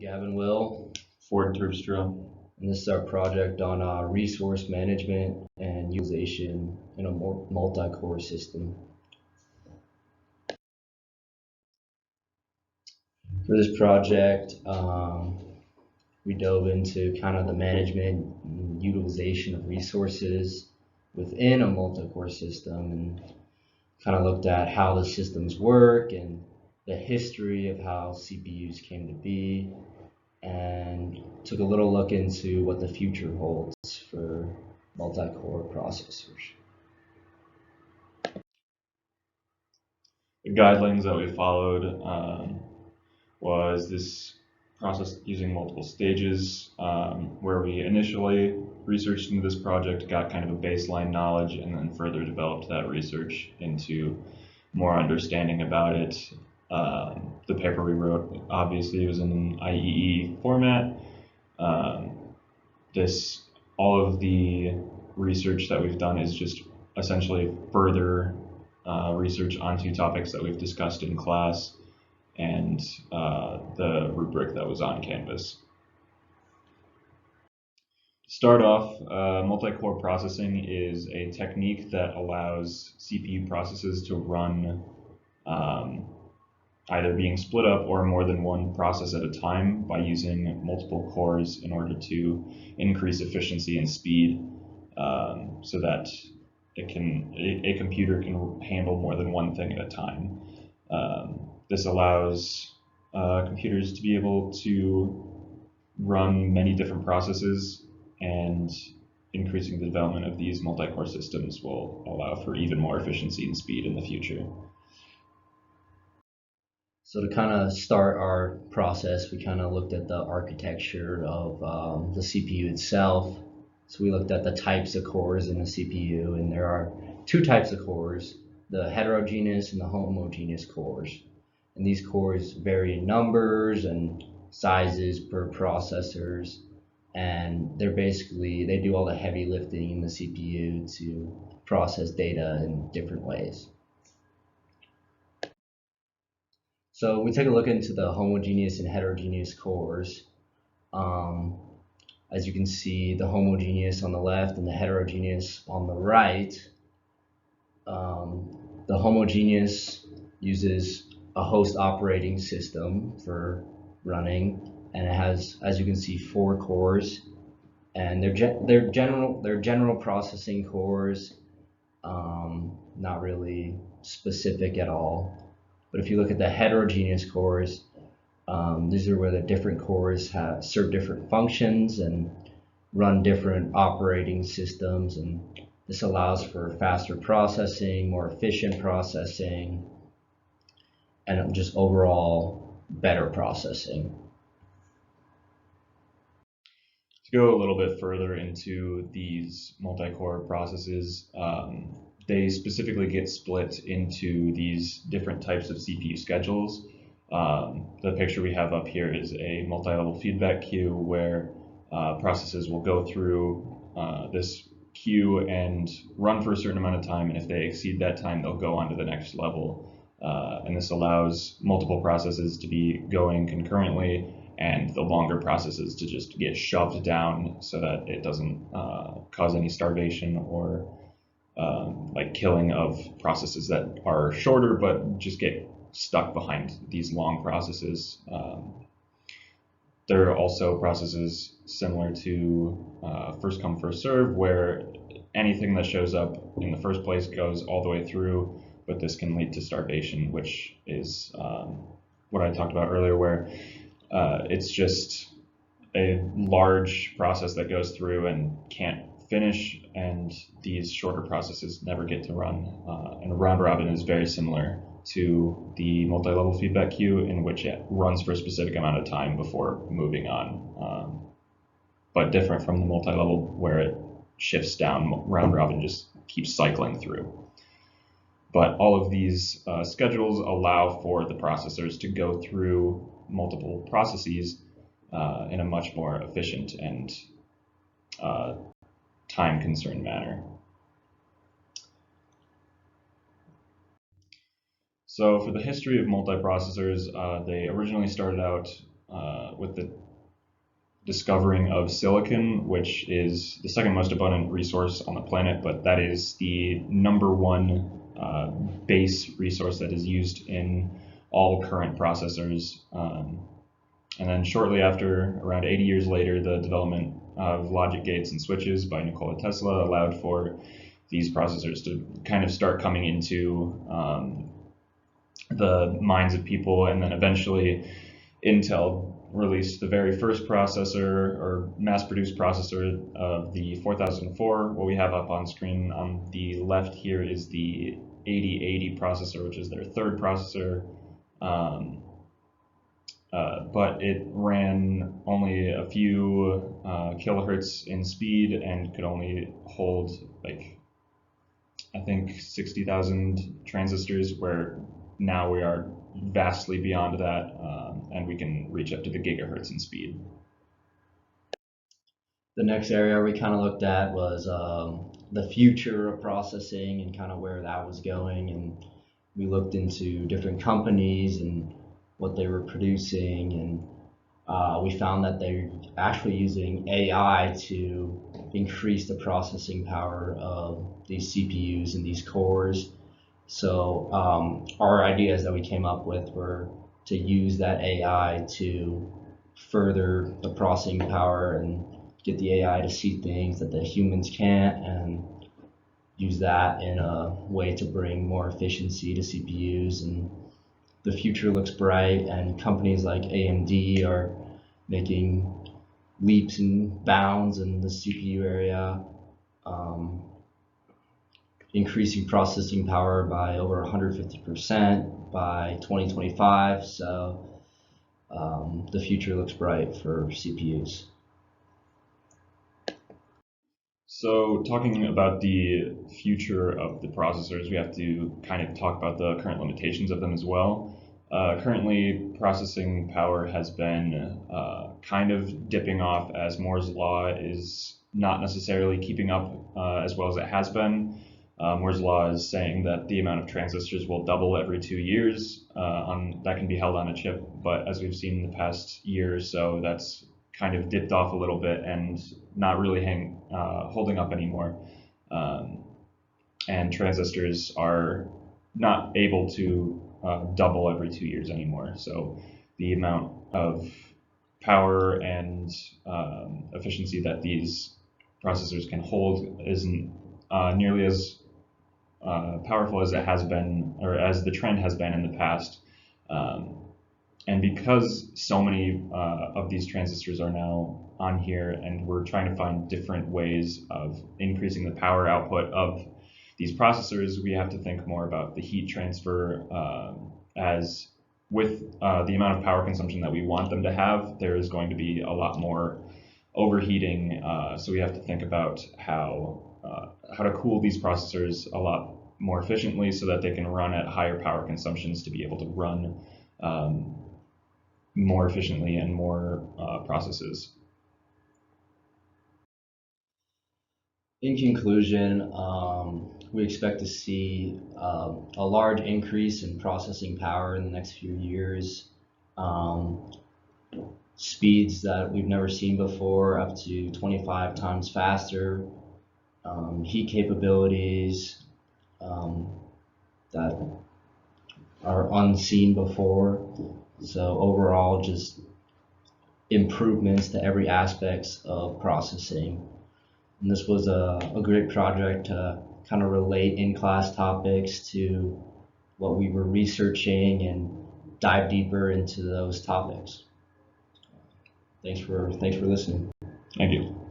Gavin Will, Ford Terpstra. and this is our project on resource management and utilization in a multi-core system. For this project, we dove into kind of the management and utilization of resources within a multi-core system and kind of looked at how the systems work and the history of how CPUs came to be, and took a little look into what the future holds for multi-core processors. The guidelines that we followed was this process using multiple stages, where we initially researched into this project, got kind of a baseline knowledge, and then further developed that research into more understanding about it. The paper we wrote obviously was in an IEE format. All of the research that we've done is just essentially further research onto topics that we've discussed in class and the rubric that was on Canvas. To start off, multi-core processing is a technique that allows CPU processes to run either being split up or more than one process at a time by using multiple cores in order to increase efficiency and speed, so that a computer can handle more than one thing at a time. This allows computers to be able to run many different processes, and increasing the development of these multi-core systems will allow for even more efficiency and speed in the future. So to kind of start our process, we kind of looked at the architecture of the CPU itself. So we looked at the types of cores in the CPU, and there are two types of cores, the heterogeneous and the homogeneous cores. And these cores vary in numbers and sizes per processors, and they do all the heavy lifting in the CPU to process data in different ways. So we take a look into the homogeneous and heterogeneous cores. As you can see, the homogeneous on the left and the heterogeneous on the right. The homogeneous uses a host operating system for running, and it has, as you can see, 4 cores, and they're general processing cores, not really specific at all. But if you look at the heterogeneous cores, these are where the different cores serve different functions and run different operating systems, and this allows for faster processing, more efficient processing, and just overall better processing. To go a little bit further into these multi-core processes, they specifically get split into these different types of CPU schedules. The picture we have up here is a multi-level feedback queue where processes will go through this queue and run for a certain amount of time, and if they exceed that time, they'll go on to the next level. And this allows multiple processes to be going concurrently, and the longer processes to just get shoved down so that it doesn't cause any starvation or like killing of processes that are shorter but just get stuck behind these long processes. There are also processes similar to first come first serve, where anything that shows up in the first place goes all the way through, but this can lead to starvation, which is what I talked about earlier, where it's just a large process that goes through and can't finish, and these shorter processes never get to run. And a round robin is very similar to the multi-level feedback queue, in which it runs for a specific amount of time before moving on, but different from the multi-level where it shifts down. Round robin just keeps cycling through. But all of these schedules allow for the processors to go through multiple processes in a much more efficient and time-concerned manner. So for the history of multiprocessors, they originally started out with the discovering of silicon, which is the second most abundant resource on the planet, but that is the number one base resource that is used in all current processors. And then shortly after, around 80 years later, the development of logic gates and switches by Nikola Tesla allowed for these processors to kind of start coming into the minds of people. And then eventually Intel released the very first processor or mass-produced processor of the 4004. What we have up on screen on the left here is the 8080 processor, which is their third processor. But it ran only a few kilohertz in speed and could only hold, like, I think 60,000 transistors, where now we are vastly beyond that, and we can reach up to the gigahertz in speed. The next area we kind of looked at was the future of processing and kind of where that was going, and we looked into different companies and what they were producing, and we found that they're actually using AI to increase the processing power of these CPUs and these cores. So our ideas that we came up with were to use that AI to further the processing power and get the AI to see things that the humans can't, and use that in a way to bring more efficiency to CPUs. And the future looks bright, and companies like AMD are making leaps and bounds in the CPU area, increasing processing power by over 150% by 2025. So the future looks bright for CPUs. So talking about the future of the processors, we have to kind of talk about the current limitations of them as well. Currently, processing power has been kind of dipping off, as Moore's law is not necessarily keeping up as well as it has been. Moore's law is saying that the amount of transistors will double every 2 years that can be held on a chip, but as we've seen in the past year or so, that's kind of dipped off a little bit and not really holding up anymore. And transistors are not able to double every 2 years anymore. So the amount of power and efficiency that these processors can hold isn't nearly as powerful as it has been, or as the trend has been in the past. And because so many of these transistors are now on here, and we're trying to find different ways of increasing the power output of these processors, we have to think more about the heat transfer, as with the amount of power consumption that we want them to have, there is going to be a lot more overheating. So we have to think about how to cool these processors a lot more efficiently so that they can run at higher power consumptions to be able to run more efficiently and more processes. In conclusion, we expect to see a large increase in processing power in the next few years. Speeds that we've never seen before, up to 25 times faster. Heat capabilities that are unseen before. So overall, just improvements to every aspect of processing. And this was a great project to kind of relate in-class topics to what we were researching and dive deeper into those topics. Thanks for listening. Thank you.